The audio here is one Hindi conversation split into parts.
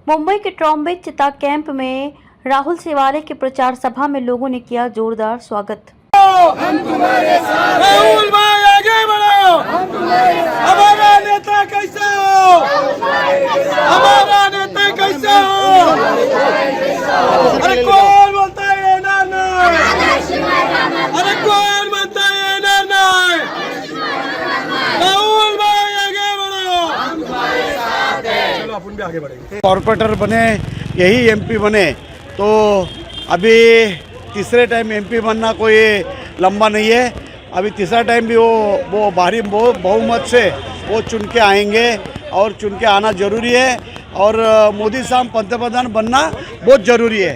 मुंबई के ट्रॉम्बे चिता कैंप में राहुल सेवाले के प्रचार सभा में लोगों ने किया जोरदार स्वागत। हम तुम्हारे साथ हैं। राहुल भाई आगे बढ़ो। हम तुम्हारे साथ। हमारा नेता कैसा हो? हमारा नेता कैसा हो? अरे कौन बोलता है ना नहीं? अरे कौन बोलता है ना नहीं? राहुल भाई आगे बढ़ो। हम तुम्हारे साथ हैं। चलो अपन भी आगे बढ़ेंगे। कॉर्पोरेटर बने, यही एमपी बने, तो अभी तीसरे टाइम एमपी बनना कोई लंबा नहीं है। अभी तीसरा टाइम भी वो भारी बहुमत से वो चुन के आएंगे और चुन के आना जरूरी है। और मोदी साहब पंतप्रधान बनना बहुत जरूरी है।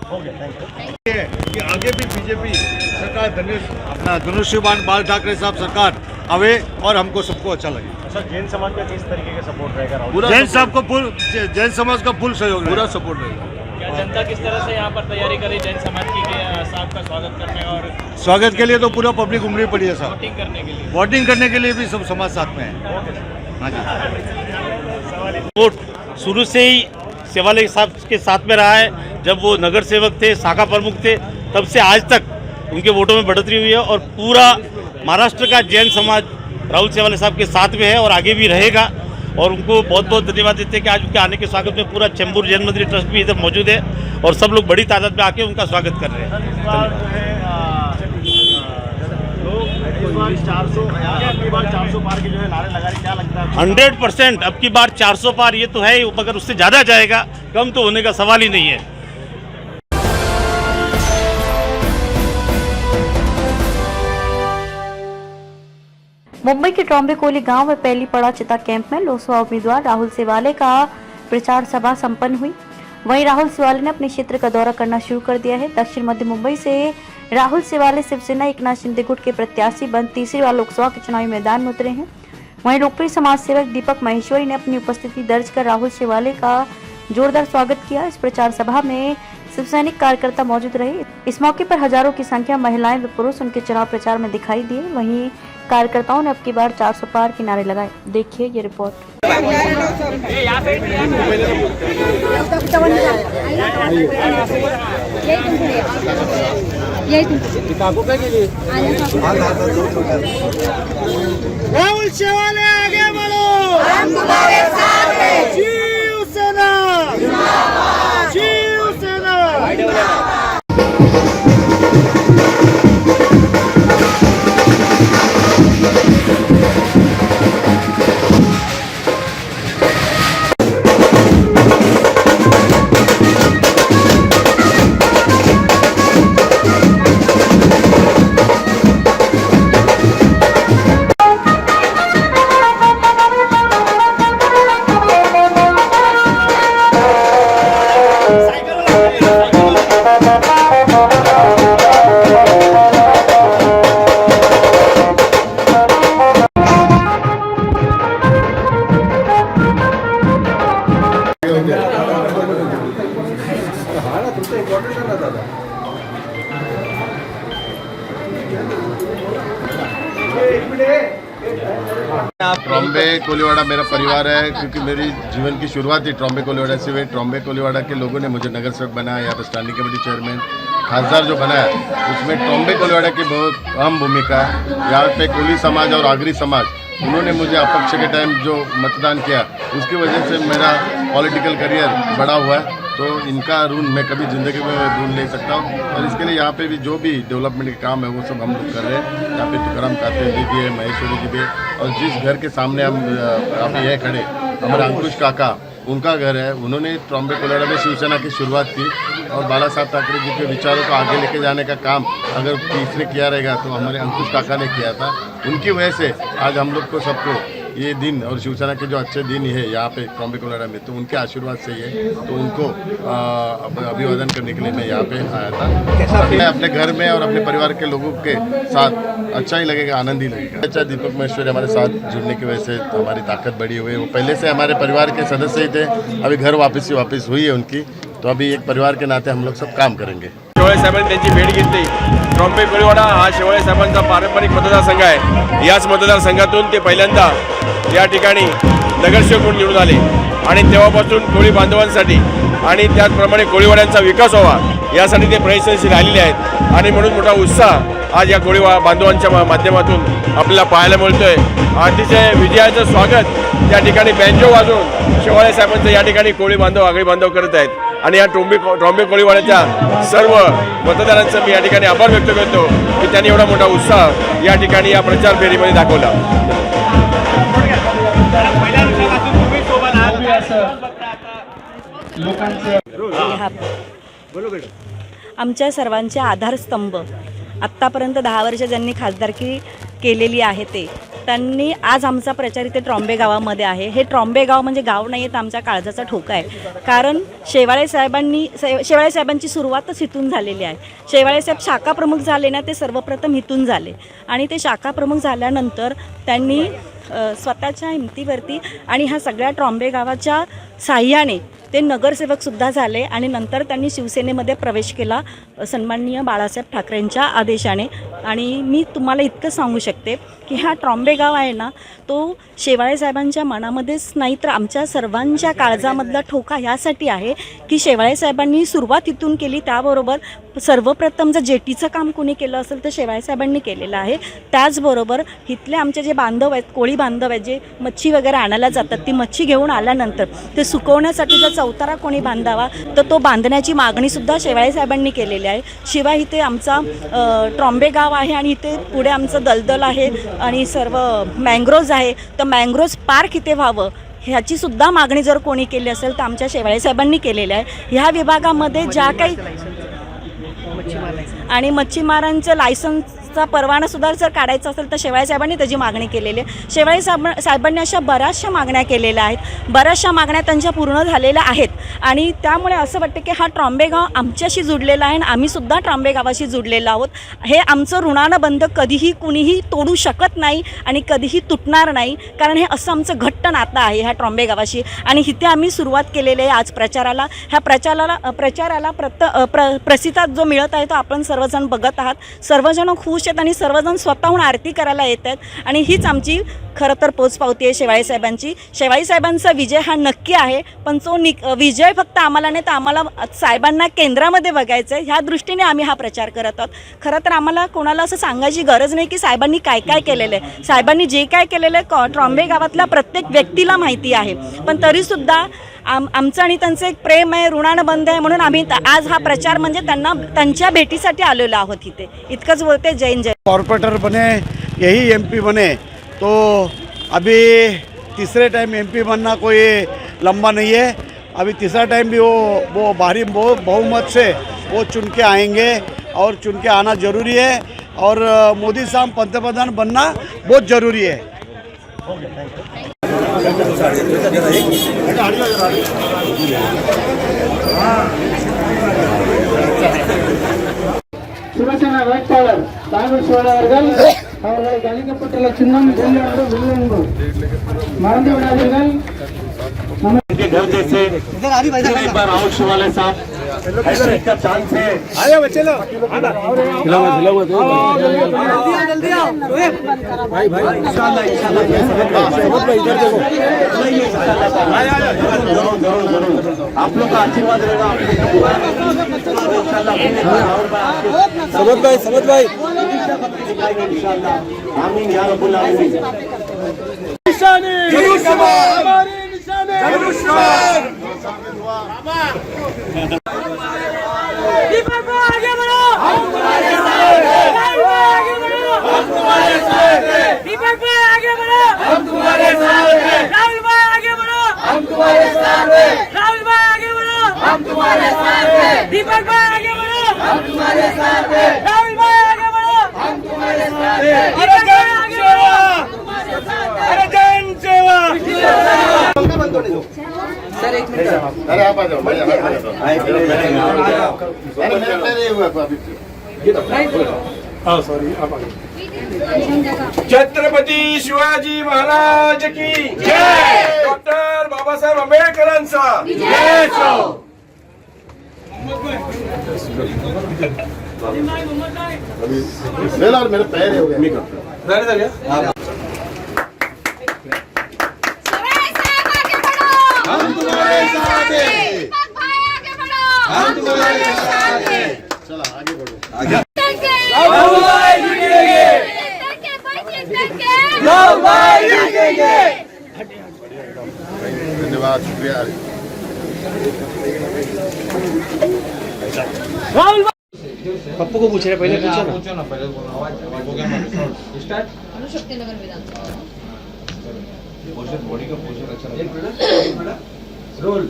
कि आगे भी बीजेपी सरकार अपना धनुष्यबाण बाल ठाकरे साहब सरकार आवे और हमको सबको अच्छा लगे। सर जैन समाज का किस तरीके का सपोर्ट रहेगा? जैन साहब को जैन समाज का फुल सहयोग, पूरा सपोर्ट रहेगा। जनता किस तरह से यहाँ पर तैयारी करी जैन समाज की साहब का स्वागत करने और स्वागत के लिए तो पूरा पब्लिक उमड़ी पड़ी है साहब। वोटिंग करने के लिए भी सब समाज साथ में है। हाँ जी, वोट शुरू से ही सेवाले साहब के साथ में रहा है। जब वो नगर सेवक थे, शाखा प्रमुख थे, तब से आज तक उनके वोटों में बढ़ोतरी हुई है और पूरा महाराष्ट्र का जैन समाज राहुल सेवाले साहब के साथ में है और आगे भी रहेगा। और उनको बहुत बहुत धन्यवाद देते हैं कि आज उनके आने के स्वागत में पूरा चेंबूर जैन मंदिर ट्रस्ट भी इधर मौजूद है और सब लोग बड़ी तादाद में आके उनका स्वागत कर रहे हैं। 400 पार की जो है नारे लगा रही, क्या लगता है? 100% अब की बार 400 पार ये तो है, मगर उससे ज़्यादा जाएगा, कम तो होने का सवाल ही नहीं है। मुंबई के ट्रॉम्बे कोली गांव में पहली पड़ा चिता कैंप में लोकसभा उम्मीदवार राहुल सेवाले का प्रचार सभा संपन्न हुई। वहीं राहुल सेवाले ने अपने क्षेत्र का दौरा करना शुरू कर दिया है। दक्षिण मध्य मुंबई से राहुल सेवाले शिवसेना एकनाथ शिंदे गुट के प्रत्याशी बन तीसरी बार लोकसभा के चुनावी मैदान में उतरे हैं। वहीं लोकप्रिय समाज सेवक दीपक माहेश्वरी ने अपनी उपस्थिति दर्ज कर राहुल सेवाले का जोरदार स्वागत किया। इस प्रचार सभा में शिव सैनिक कार्यकर्ता मौजूद रहे। इस मौके पर हजारों की संख्या महिलाएं व पुरुष उनके चुनाव प्रचार में दिखाई दिए। वहीं कार्यकर्ताओं ने अब की बार 400 पार के नारे लगाए। देखिए ये रिपोर्ट। राहुल सेवाले आगे बढ़ो। हम तुम्हारे साथ हैं। शिवसेना जिंदाबाद। शिवसेना ट्रॉम्बे कोलीवाड़ा मेरा परिवार है, क्योंकि मेरी जीवन की शुरुआत ही ट्रॉम्बे कोलीवाड़ा से हुई। ट्रॉम्बे कोलीवाड़ा के लोगों ने मुझे नगर सेवक बनाया, यहाँ पर स्टैंडिंग कमेटी चेयरमैन खासदार जो बनाया, उसमें ट्रॉम्बे कोलीवाड़ा की बहुत अहम भूमिका है। यहाँ पे कोली समाज और आगरी समाज, उन्होंने मुझे अपक्ष के टाइम जो मतदान किया, उसकी वजह से मेरा पॉलिटिकल करियर बड़ा हुआ है। तो इनका ऋण मैं कभी ज़िंदगी में ऋण ले सकता हूँ। और इसके लिए यहाँ पे भी जो भी डेवलपमेंट के काम है वो सब हम लोग कर रहे हैं। यहाँ पे तुकाराम काते जी भी है, महेश्वरी जी भी है, और जिस घर के सामने हम आप ये खड़े, हमारे अंकुश काका, उनका घर है। उन्होंने ट्रॉम्बे कोलीवाड़ा में शिवसेना की शुरुआत की और बाला साहब ठाकरे जी के विचारों को आगे लेके जाने का काम अगर तीसरे किया रहेगा तो हमारे अंकुश काका ने किया था। उनकी वजह से आज हम लोग को सबको ये दिन और शिवसेना के जो अच्छे दिन है यहाँ पे ट्रॉम्बे कोलीवाड़ा में, तो उनके आशीर्वाद से ये, तो उनको अभिवादन करने के लिए मैं यहाँ पे आया था। मैं अपने घर में और अपने परिवार के लोगों के साथ अच्छा ही लगेगा, आनंद ही लगेगा। अच्छा, दीपक महेश्वरी हमारे साथ जुड़ने की वजह से हमारी ताकद बढ़ी हुई है। वो पहले से हमारे परिवार के सदस्य ही थे, अभी घर वापस हुई है उनकी, तो अभी एक परिवार के नाते हम लोग सब काम करेंगे। शेवाळे साहेबांनी त्यांची भेट घेतली। ट्रॉम्बे कोलीवाडा हा शेवाळे साहेबांचा पारंपरिक मतदारसंघ आहे। याच मतदारसंघातून ते पहिल्यांदा या ठिकाणी नगरसेवक म्हणून निवडून आले। आणि तेव्हापासून कोळी बांधवांसाठी आणि त्याचप्रमाणे कोळीवाड्यांचा विकास व्हावा यासाठी ते प्रयत्नशील राहिलेले आहेत आणि म्हणून मोठा उत्साह आज या कोळी बांधवांच्या माध्यमातून आपल्याला पाहायला मिळतोय. अतिशय विजयाचं स्वागत या ठिकाणी बँजो वाजवून शेवाळे साहेबांचं या ठिकाणी कोळी बांधव आगळी बांधव करत आहेत आणि या ट्रॉम्बे कोळीवाड्याच्या सर्व मतदारांचं मी या ठिकाणी आभार व्यक्त करतो की त्यांनी एवढा मोठा उत्साह या ठिकाणी या प्रचार फेरीमध्ये दाखवला. आमच्या सर्वांचे आधारस्तंभ आत्तापर्यंत 10 वर्ष ज्यांनी खासदारकी केलेली आहे त्यांनी आज आमचा प्रचार इथे ट्रॉम्बे गावामध्ये आहे. हे ट्रॉम्बे गाव म्हणजे गाव नाही आहे, तर आमच्या काळजाचा ठोका आहे. कारण शेवाळे साहेबांची सुरुवातच इथून झालेली आहे. शेवाळे साहेब शाखा प्रमुख झाले ना, ते सर्वप्रथम इथून झाले आणि ते शाखा प्रमुख झाल्यानंतर त्यांनी स्वतःच्या हिमतीवरती आणि ह्या सगळ्या ट्रॉम्बे गावाच्या साह्याने ते नगरसेवकसुद्धा झाले आणि नंतर त्यांनी शिवसेनेमध्ये प्रवेश केला सन्माननीय बाळासाहेब ठाकरेंच्या आदेशाने. आणि मी तुम्हाला इतकं सांगू शकते की हा ट्रॉम्बे गाव आहे ना, तो शेवाळे साहेबांच्या मनामध्येच नाही तर आमच्या सर्वांच्या काळजामधला ठोका ह्यासाठी आहे की शेवाळे साहेबांनी सुरुवात इथून केली. त्याबरोबर सर्वप्रथम जर जेटीचं काम कोणी केलं असेल तर शेवाळे साहेबांनी केलेलं आहे. त्याचबरोबर इथले आमचे जे बांधव आहेत, कोळी बांधव आहेत, जे मच्छी वगैरे आणायला जातात, ती मच्छी घेऊन आल्यानंतर ते सुकवण्यासाठी जर चौतारा कोणी बांधावा तर तो बांधण्याची मागणीसुद्धा शेवाळे साहेबांनी केलेली आहे. शिवाय इथे आमचा ट्रॉम्बे गाव आहे आणि इथे पुढे आमचं दलदल आहे आणि सर्व मँग्रोव्ज आहे, तर मँग्रोव्ज पार्क इथे व्हावं ह्याची सुद्धा मागणी जर कोणी केली असेल तर आमच्या शेवाळे साहेबांनी केलेली आहे. ह्या विभागामध्ये ज्या काही आणि मच्छीमारांचं लायसन्सचा परवानासुद्धा जर काढायचा असेल तर शेवाळे साहेबांनी त्याची मागणी केलेली आहे. शेवाळे साहेबांनी अशा बऱ्याचशा मागण्या केलेल्या आहेत, बऱ्याचशा मागण्या त्यांच्या पूर्ण झालेल्या आहेत आणि त्यामुळे असं वाटतं की हा ट्रॉम्बे गाव आमच्याशी जुडलेला आहे आणि आम्हीसुद्धा ट्रॉम्बे गावाशी जुडलेलो आहोत. हे आमचं ऋणानं बंध कधीही कुणीही तोडू शकत नाही आणि कधीही तुटणार नाही, कारण हे असं आमचं घट्ट नातं आहे ह्या ट्रॉम्बे गावाशी. आणि इथे आम्ही सुरुवात केलेली आहे आज प्रचाराला. ह्या प्रचाराला प्रसिद्धात जो मिळत आहे तो आपण सर्वजण बघत आहात. सर्वजण खुश आहेत आणि सर्वजण स्वतःहून आरती करायला येत आहेत आणि हीच आमची खरं तर पोचपावती आहे शेवाळे साहेबांची. शेवाळे साहेबांचा विजय हा नक्की आहे, पण तो विजय फक्त आम्हाला नाही तर आम्हाला साहेबांना केंद्रामध्ये बघायचं आहे, ह्या दृष्टीने आम्ही हा प्रचार करत आहोत. खरं तर आम्हाला कोणाला असं सांगायची गरज नाही की साहेबांनी काय काय केलेलं आहे. साहेबांनी जे काय केलेलं आहे ट्रॉम्बे गावातल्या प्रत्येक व्यक्तीला माहिती आहे, पण तरीसुद्धा आमचं आणि त्यांचं एक प्रेम आहे, ऋणानं बंध आहे, म्हणून आम्ही आज हा प्रचार म्हणजे त्यांच्या भेटीसाठी आलेलो आहोत इथे. इतकंच बोलते. जय जय. कॉर्पोरेटर बने, यही एमपी बने, तो अभी तीसरे टाइम एमपी बनना कोई लंबा नहीं है. अभी तीसरा टाइम भी वो भारी बहुमत से वो चुन के आएंगे और चुन के आना ज़रूरी है और मोदी साहब पंतप्रधान बनना बहुत ज़रूरी है. சிவசேனா வேட்பாளர் காங்கிரஸ் வேட்பாளர்கள் அவர்களுக்கு அளிக்கப்பட்டுள்ள சின்னம் வெள்ளை மறந்து விடாதீர்கள். उनके घर जैसे एक बार आओ शिवालय साहब, हैट्रिक का चांस है. आप लोग का आशीर्वाद रहेगा. समझ भाई इंशाल्लाह. आमीन या रब्बुल आलमीन. दीपक भाई आगे बढ़ो, हम तुम्हारे साथ हैं. हम तुम्हारे साथ हैं. दीपक भाई आगे बढ़ो, हम तुम्हारे साथ हैं. राहुल भाई आगे बढ़ो, हम तुम्हारे साथ हैं. राहुल भाई आगे बढ़ो, हम तुम्हारे साथ हैं. दीपक भाई आगे बढ़ो, हम तुम्हारे साथ हैं. राहुल भाई आगे बढ़ो, हम तुम्हारे साथ हैं. अरे जन सेवा, अरे जन सेवा. अरे आप आ जाओ भाई, अरे मेरा नहीं हुआ अभी. छत्रपती शिवाजी महाराज की जय. डॉक्टर बाबासाहेब आंबेडकरांचा जय. मेरा और मेरे पैर हो गया. राहुल पप्पू को पूछ रहे, पहले पूछो ना। अनुशक्ति नगर विधानसभा रोल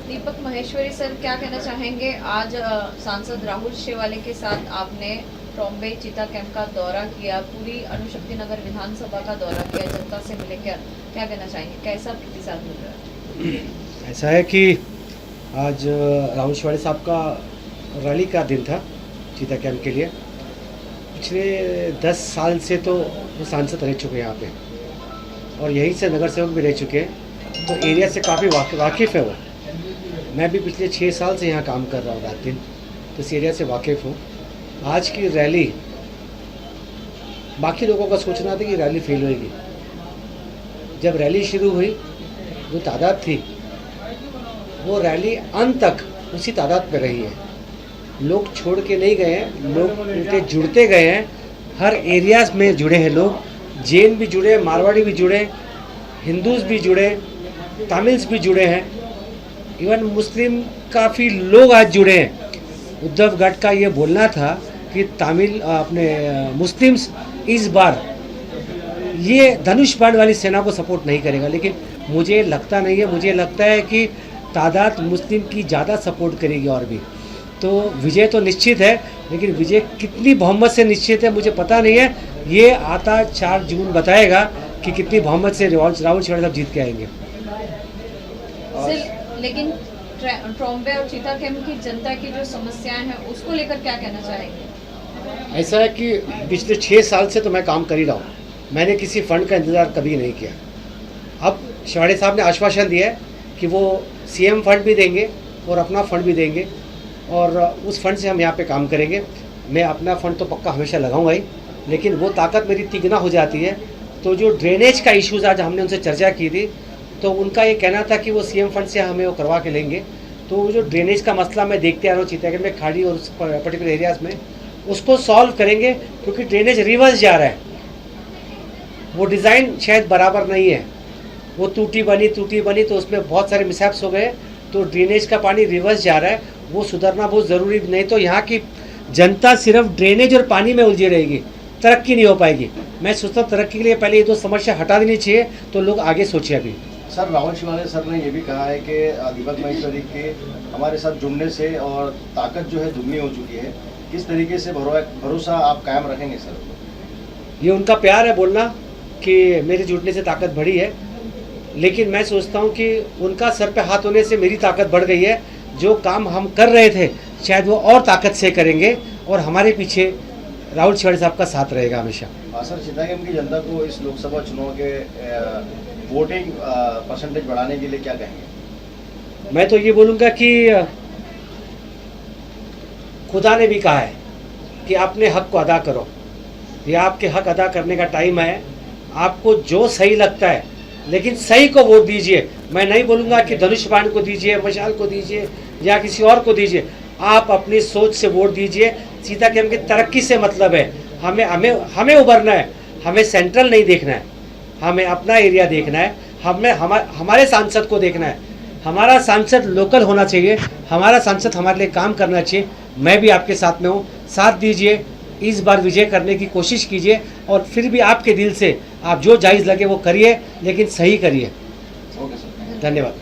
दीपक महेश्वरी सर, क्या कहना चाहेंगे? आज सांसद राहुल शेवाले के साथ आपने ट्रॉम्बे चीता कैंप का दौरा किया, पूरी अनुशक्ति नगर विधानसभा का दौरा किया, जनता से मिले, क्या कहना चाहेंगे? कैसा प्रतिसाद मिल रहा है? ऐसा है कि आज राहुल शेवाले साहब का रैली का दिन था चीता कैंप के लिए। पिछले 10 साल से तो वो सांसद रह चुके हैं यहाँ पे, और यहीं से नगर सेवक भी रह चुके हैं, तो एरिया से काफ़ी वाकिफ़ है वो। मैं भी पिछले 6 साल से यहाँ काम कर रहा हूँ रात दिन, तो इस एरिया से वाकिफ़ हूँ। आज की रैली, बाकी लोगों का सोचना था कि रैली फेल होगी। जब रैली शुरू हुई, जो तादाद थी वो रैली अंत तक उसी तादाद पे रही है। लोग छोड़ के नहीं गए हैं, लोग उनके जुड़ते गए हैं। हर एरियाज में जुड़े हैं लोग, जैन भी जुड़े, मारवाड़ी भी जुड़े, हिंदूज भी जुड़े, तमिल्स भी जुड़े हैं, इवन मुस्लिम काफ़ी लोग आज जुड़े हैं। उद्धव गढ़ का ये बोलना था कि तमिल अपने मुस्लिम्स इस बार ये धनुष बाण वाली सेना को सपोर्ट नहीं करेगा, लेकिन मुझे लगता नहीं है। मुझे लगता है कि तादाद मुस्लिम की ज़्यादा सपोर्ट करेगी और भी। तो विजय तो निश्चित है, लेकिन विजय कितनी बहुमत से निश्चित है मुझे पता नहीं है। ये आता 4 जून बताएगा कि कितनी बहुमत से राहुल शेवाले साहब जीत के आएंगे। लेकिन ट्रॉम्बे और चीता कैंप की जनता की जो समस्याएं हैं उसको लेकर क्या कहना चाहेंगे? ऐसा है कि पिछले 6 साल से तो मैं काम कर ही रहा हूँ, मैंने किसी फंड का इंतज़ार कभी नहीं किया। अब शेवाले साहब ने आश्वासन दिया है कि वो सीएम फंड भी देंगे और अपना फंड भी देंगे, और उस फंड से हम यहाँ पे काम करेंगे। मैं अपना फंड तो पक्का हमेशा लगाऊंगा ही, लेकिन वो ताकत मेरी तिगना हो जाती है। तो जो ड्रेनेज का इश्यूज़ आज हमने उनसे चर्चा की थी, तो उनका ये कहना था कि वो सीएम फंड से हमें वो करवा के लेंगे। तो वो जो ड्रेनेज का मसला मैं देखते आ रहा हूँ चीतागढ़ में, खाड़ी और उस पर्टिकुलर एरियाज़ में, उसको सॉल्व करेंगे, क्योंकि ड्रेनेज रिवर्स जा रहा है। वो डिज़ाइन शायद बराबर नहीं है, वो टूटी बनी तो उसमें बहुत सारे मिसहैप्स हो गए। तो ड्रेनेज का पानी रिवर्स जा रहा है, वो सुधरना बहुत ज़रूरी। नहीं तो यहाँ की जनता सिर्फ ड्रेनेज और पानी में उलझी रहेगी, तरक्की नहीं हो पाएगी। मैं सोचता हूँ तरक्की के लिए पहले ये 2 समस्या हटा देनी चाहिए, तो लोग आगे सोचे। अभी सर राहुल शेवाले सर ने ये भी कहा है कि दीपक महेश्वरी के हमारे साथ जुड़ने से और ताकत जो है दुगनी हो चुकी है। किस तरीके से भरोसा आप कायम रखेंगे सर? ये उनका प्यार है बोलना कि मेरे जुड़ने से ताकत बढ़ी है, लेकिन मैं सोचता हूँ कि उनका सर पे हाथ होने से मेरी ताकत बढ़ गई है। जो काम हम कर रहे थे शायद वो और ताकत से करेंगे, और हमारे पीछे राहुल शेवाले साहब का साथ रहेगा हमेशा। सर चितागम की जनता को इस लोकसभा चुनाव के वोटिंग परसेंटेज बढ़ाने के लिए क्या कहेंगे? मैं तो ये बोलूँगा कि खुदा ने भी कहा है कि अपने हक को अदा करो। ये आपके हक अदा करने का टाइम है। आपको जो सही लगता है, लेकिन सही को वोट दीजिए। मैं नहीं बोलूँगा कि धनुष बाण को दीजिए, मशाल को दीजिए या किसी और को दीजिए। आप अपनी सोच से वोट दीजिए। चीता कैंप की तरक्की से मतलब है, हमें उभरना है। हमें सेंट्रल नहीं देखना है, हमें अपना एरिया देखना है। हमारे सांसद को देखना है। हमारा सांसद लोकल होना चाहिए, हमारा सांसद हमारे लिए काम करना चाहिए। मैं भी आपके साथ में हूँ, साथ दीजिए। इस बार विजय करने की कोशिश कीजिए, और फिर भी आपके दिल से आप जो जायज़ लगे वो करिए, लेकिन सही करिए। धन्यवाद।